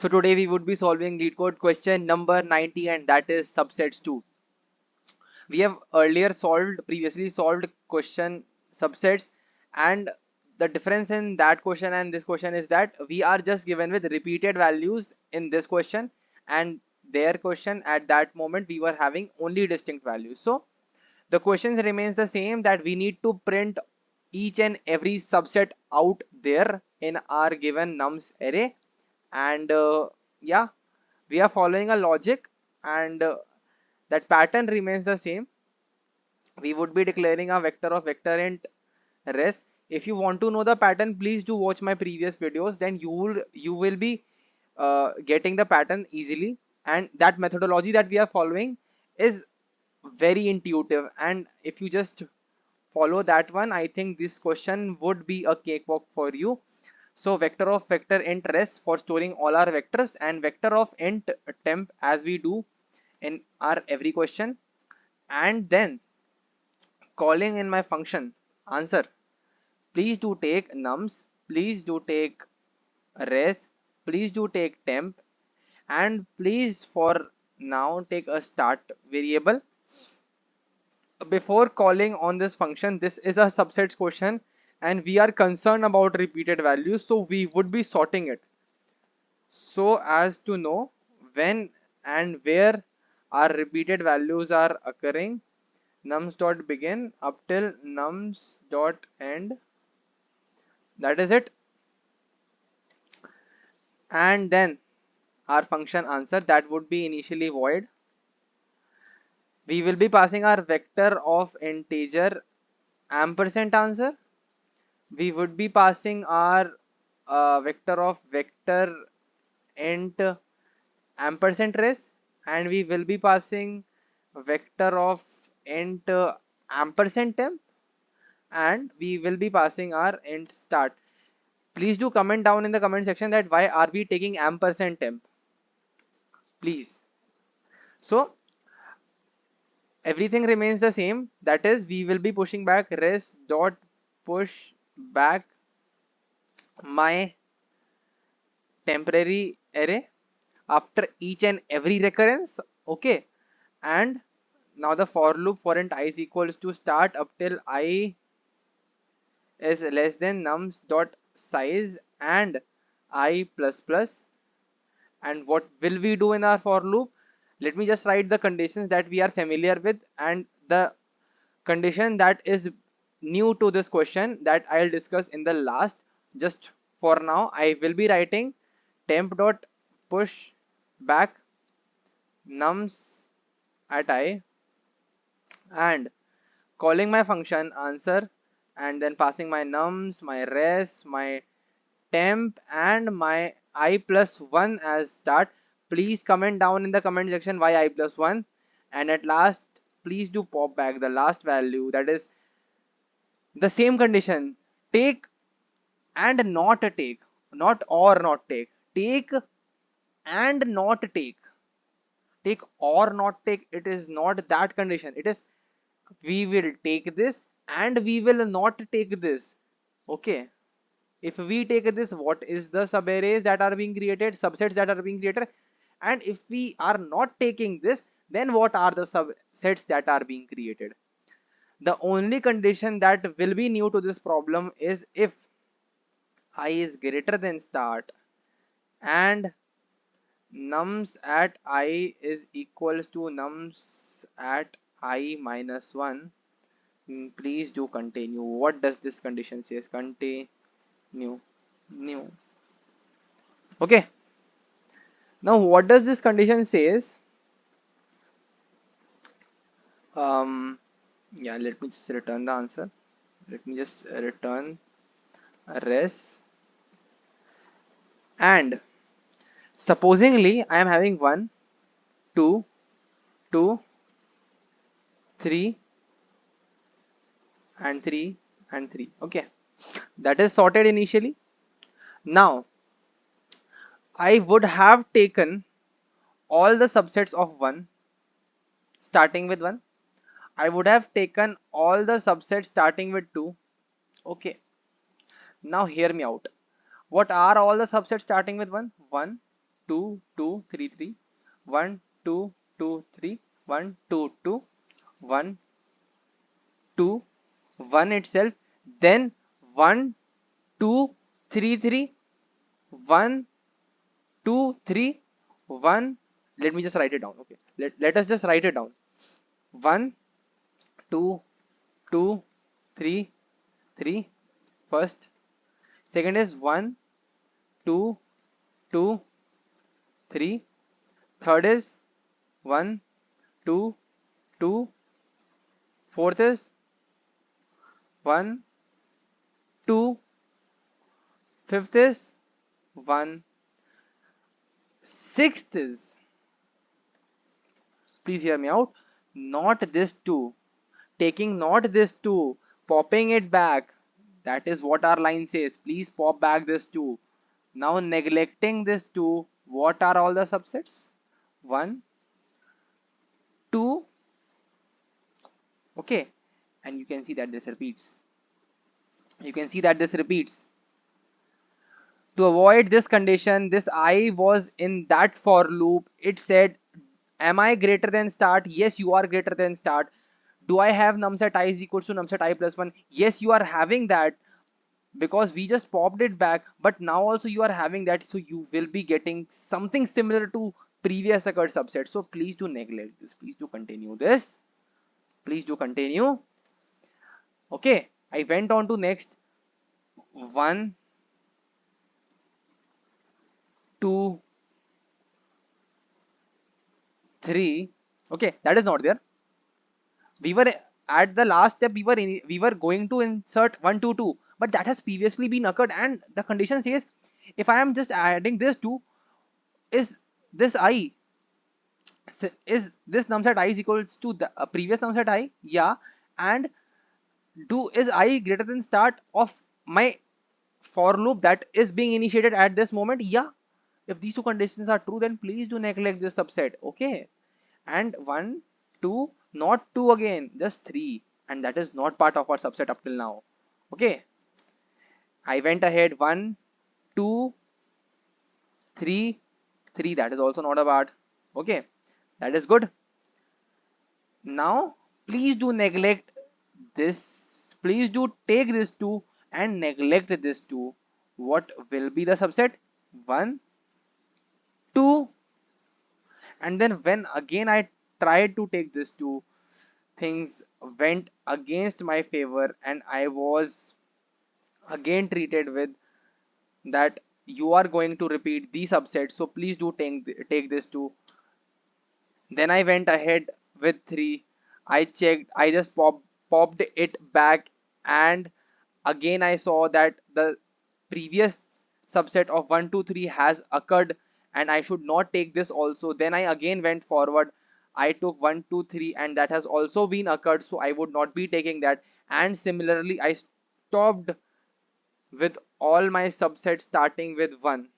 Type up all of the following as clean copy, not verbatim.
So today we would be solving Leetcode question number 90, and that is subsets 2. We have previously solved question subsets, and the difference in that question and this question is that we are just given with repeated values in this question, and their question at that moment we were having only distinct values. So the question remains the same, that we need to print each and every subset out there in our given nums array, and yeah, we are following a logic, and that pattern remains the same. We would be declaring a vector of vector int res. If you want to know the pattern, please do watch my previous videos, then you will be getting the pattern easily. And that methodology that we are following is very intuitive, and if you just follow that one, I think this question would be a cakewalk for you. So vector of vector int res for storing all our vectors, and vector of int temp as we do in our every question, and then calling in my function answer. Please do take nums, please do take res, please do take temp, and please for now take a start variable. Before calling on this function, this is a subsets question and we are concerned about repeated values, so we would be sorting it so as to know when and where our repeated values are occurring. Nums dot begin up till nums dot end, that is it. And then our function answer, that would be initially void. We will be passing our vector of integer ampersand answer. We would be passing our vector of vector int ampersand res, and we will be passing vector of int ampersand temp, and we will be passing our int start. Please do comment down in the comment section that why are we taking ampersand temp, please. So everything remains the same, that is we will be pushing back res dot push back my temporary array after each and every recurrence. Okay, and now the for loop for int I is equals to start up till I is less than nums dot size and I plus plus. And what will we do in our for loop? Let me just write the conditions that we are familiar with, and the condition that is new to this question that I'll discuss in the last. Just for now I will be writing temp dot push back nums at I, and calling my function answer, and then passing my nums, my res, my temp, and my I plus 1 as start. Please comment down in the comment section why I plus 1, and at last please do pop back the last value, that is the same condition. Take and not take, not or not take, take and not take, take or not take. It is not that condition, it is we will take this and we will not take this. Okay, if we take this, what is the subarrays that are being created, subsets that are being created, and if we are not taking this, then what are the subsets that are being created? The only condition that will be new to this problem is if I is greater than start and nums at I is equals to nums at I minus 1. Please do continue. What does this condition says? Continue new. Okay, now what does this condition says? Yeah, let me just return the answer. Let me just return res, and supposingly I am having 1 2 2 3 and 3 and 3. Okay, that is sorted initially. Now I would have taken all the subsets of 1 starting with 1. I would have taken all the subsets starting with 2. Okay, now hear me out. What are all the subsets starting with 1? 1 2 2 3 3, 1 2 2 3, 1 2 2, 1 2 1 itself, then 1 2 3 3, 1 2 3, 1. Let me just write it down. Okay, let us just write it down. 1 2 2 3 3 first. Second is 1 2 2 3. Third is 1 2 2. Fourth is 1 2. Fifth is 1. Sixth is, please hear me out, not this 2. Taking not this 2, popping it back. That is what our line says. Please pop back this 2. Now neglecting this 2, what are all the subsets? 1 2. Okay, and you can see that this repeats. You can see that this repeats. To avoid this condition, this I was in that for loop. It said, am I greater than start? Yes, you are greater than start. Do I have numset I is equals to numset I plus 1? Yes, you are having that, because we just popped it back, but now also you are having that, so you will be getting something similar to previous occurred subset. So please do neglect this. Please do continue this. Please do continue. Okay, I went on to next. 1 2 3. Okay, that is not there. We were at the last step, we were going to insert 1 2 2, but that has previously been occurred, and the condition says if I am just adding this 2, is this I, is this numset I is equals to the previous numset I? Yeah. And do is I greater than start of my for loop that is being initiated at this moment? Yeah. If these two conditions are true, then please do neglect this subset. Okay, and 1 2, not 2 again, just 3, and that is not part of our subset up till now. Okay, I went ahead. 1 2 3 3, that is also not a part. Okay, that is good. Now please do neglect this. Please do take this 2 and neglect this 2. What will be the subset? 1 2. And then when again I tried to take this 2, things went against my favor, and I was again treated with that you are going to repeat the subset, so please do take this 2. Then I went ahead with 3. I checked, I just popped it back, and again I saw that the previous subset of 1 2 3 has occurred, and I should not take this also. Then I again went forward. I took 1 2 3, and that has also been occurred, so I would not be taking that. And similarly I stopped with all my subsets starting with 1.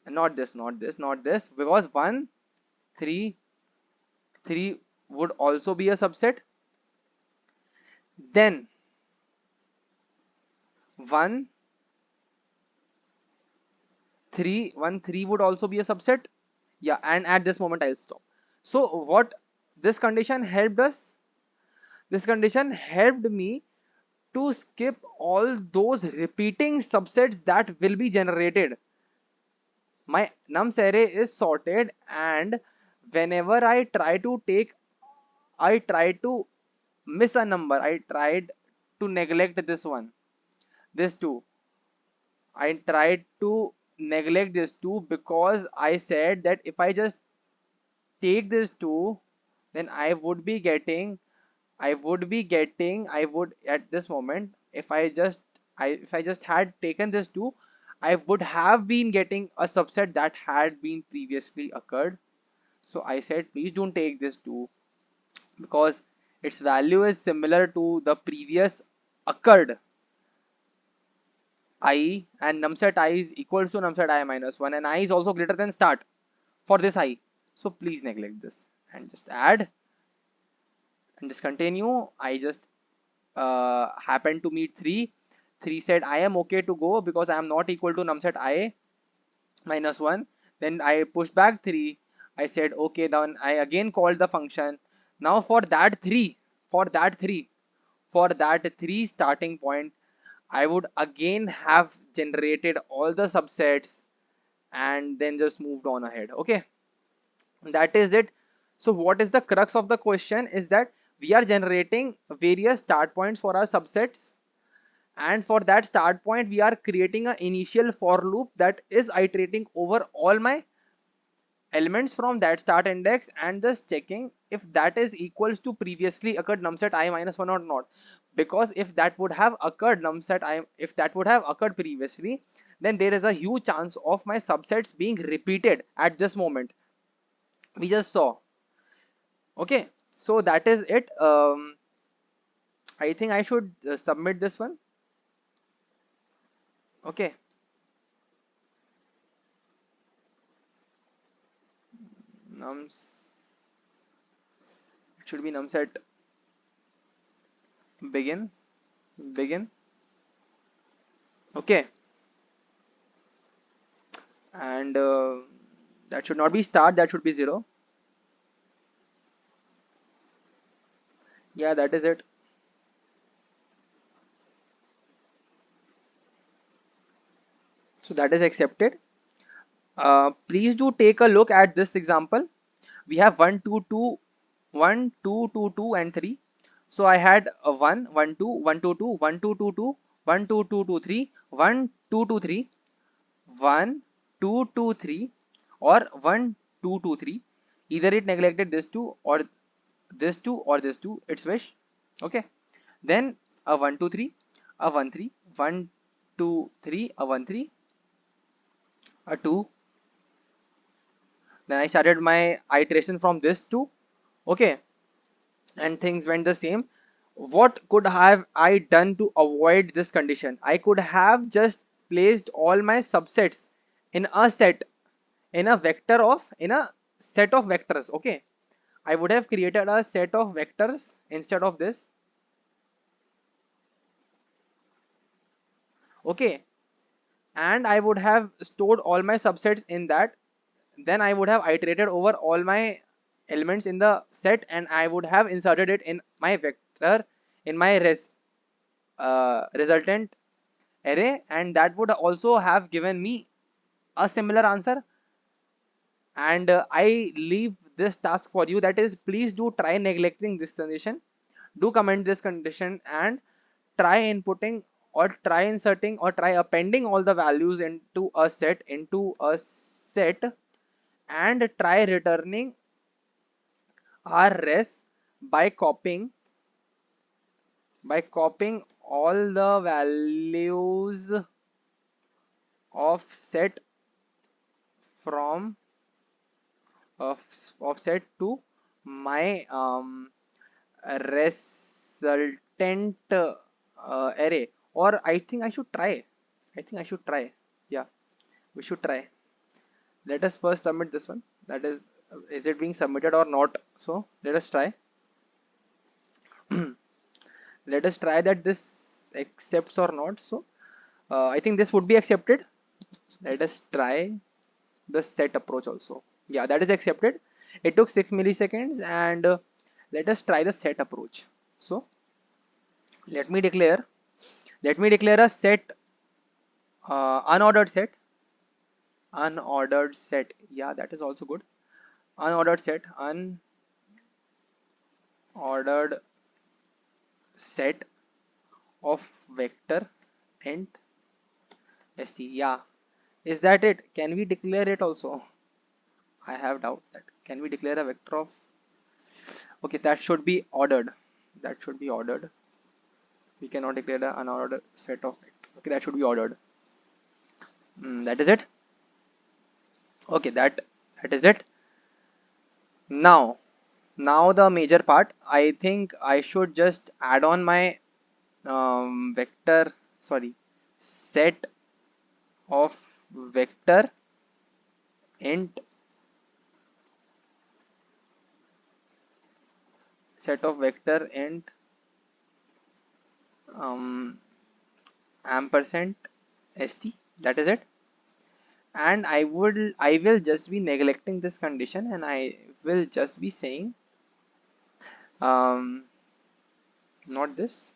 Not this, not this, not this, because 1 3 3 would also be a subset. Then 1 3 1 3 would also be a subset. Yeah, and at this moment I'll stop. So what this condition helped us? This condition helped me to skip all those repeating subsets that will be generated. My nums array is sorted, and whenever I try to miss a number, I tried to neglect this one, this 2. I tried to neglect this 2 because I said that if I just take this 2, then I would at this moment, if I just had taken this 2, I would have been getting a subset that had been previously occurred. So I said please don't take this 2, because its value is similar to the previous occurred I, and numset I is equal to numset I minus 1, and I is also greater than start for this I. So please neglect this and just add and just continue. I just happened to meet 3. 3 said I am okay to go because I am not equal to numset I. minus 1. Then I pushed back 3. I said okay, then I again called the function. Now for that 3, for that 3 for that 3 starting point, I would again have generated all the subsets and then just moved on ahead. Okay, that is it. So what is the crux of the question is that we are generating various start points for our subsets, and for that start point we are creating an initial for loop that is iterating over all my elements from that start index and just checking if that is equals to previously occurred numset I minus 1 or not. Because if that would have occurred if that would have occurred previously, then there is a huge chance of my subsets being repeated at this moment we just saw. Okay, so that is it. I think I should submit this one. Okay, nums it should be numset begin begin. Okay, and that should not be start, that should be 0. Yeah, that is it. So that is accepted. Please do take a look at this example. We have 1 2 2 1 2 2 2 and 3. So I had a 1 1 2 1 2 2 1 2 2 2 1 2 2 2 3 1 2 2 3 1 2 2 3 or 1 2 2 3. Either it neglected this two or this two or this two, its wish. Okay, then a 1 2 3, a 1 3 1 2 3, a 1 3, a 2. Then I started my iteration from this two. Okay, and things went the same. What could have I done to avoid this condition? I could have just placed all my subsets in a set, in a vector of, in a set of vectors. Okay, I would have created a set of vectors instead of this. Okay, and I would have stored all my subsets in that. Then I would have iterated over all my elements in the set and I would have inserted it in my vector, in my resultant array, and that would also have given me a similar answer. And I leave this task for you, that is, please do try neglecting this condition, do comment this condition and try inputting or try inserting or try appending all the values into a set and try returning our res by copying all the values of set from of, set to my resultant array. Or I think I should try. Yeah, we should try. Let us first submit this one. That is it being submitted or not? So let us try. Let us try that this accepts or not. So I think this would be accepted. Let us try the set approach also. Yeah, that is accepted. It took 6 milliseconds and let us try the set approach. So let me declare a set, unordered set. Yeah, that is also good. Unordered set of vector int st. Yeah, is that it? Can we declare it also? I have doubt that. Can we declare a vector of? Okay, that should be ordered. We cannot declare the unordered set of vector. Okay, that should be ordered. That is it. Okay, that is it. Now the major part. I think I should just add on my vector, sorry, set of vector int ampersand st. That is it. and I will just be neglecting this condition, and I will just be saying um, not this,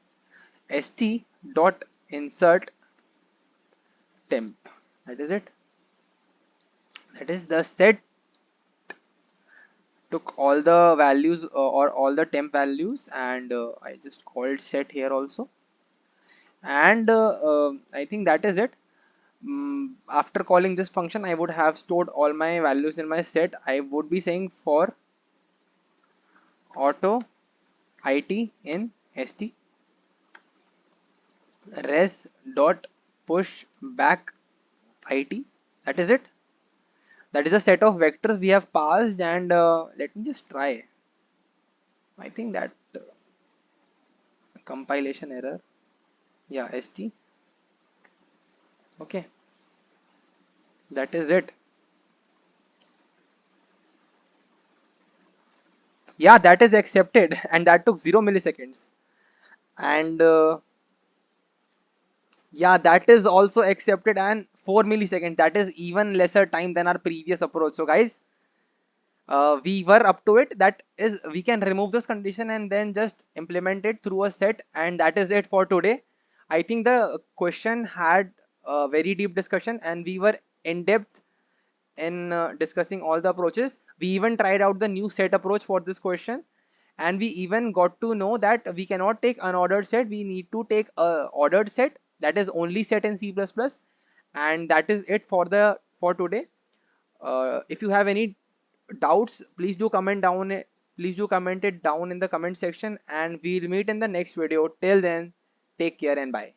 st dot insert temp. That is it. That is the set took all the values or all the temp values, and I just called set here also, and I think that is it. After calling this function, I would have stored all my values in my set. I would be saying for auto it in st res dot push back it. That is it. That is a set of vectors we have passed, and let me just try. I think that compilation error. Yeah, st. Okay, that is it. Yeah, that is accepted, and that took 0 milliseconds. And yeah, that is also accepted, and 4 milliseconds. That is even lesser time than our previous approach. So guys, we were up to it. That is, we can remove this condition and then just implement it through a set, and that is it for today. I think the question had a very deep discussion, and we were in depth in discussing all the approaches. We even tried out the new set approach for this question, and we even got to know that we cannot take unordered set. We need to take a ordered set, that is only set in C++. And that is it for today. If you have any doubts, please do comment it down in the comment section, and we'll meet in the next video. Till then, take care and bye.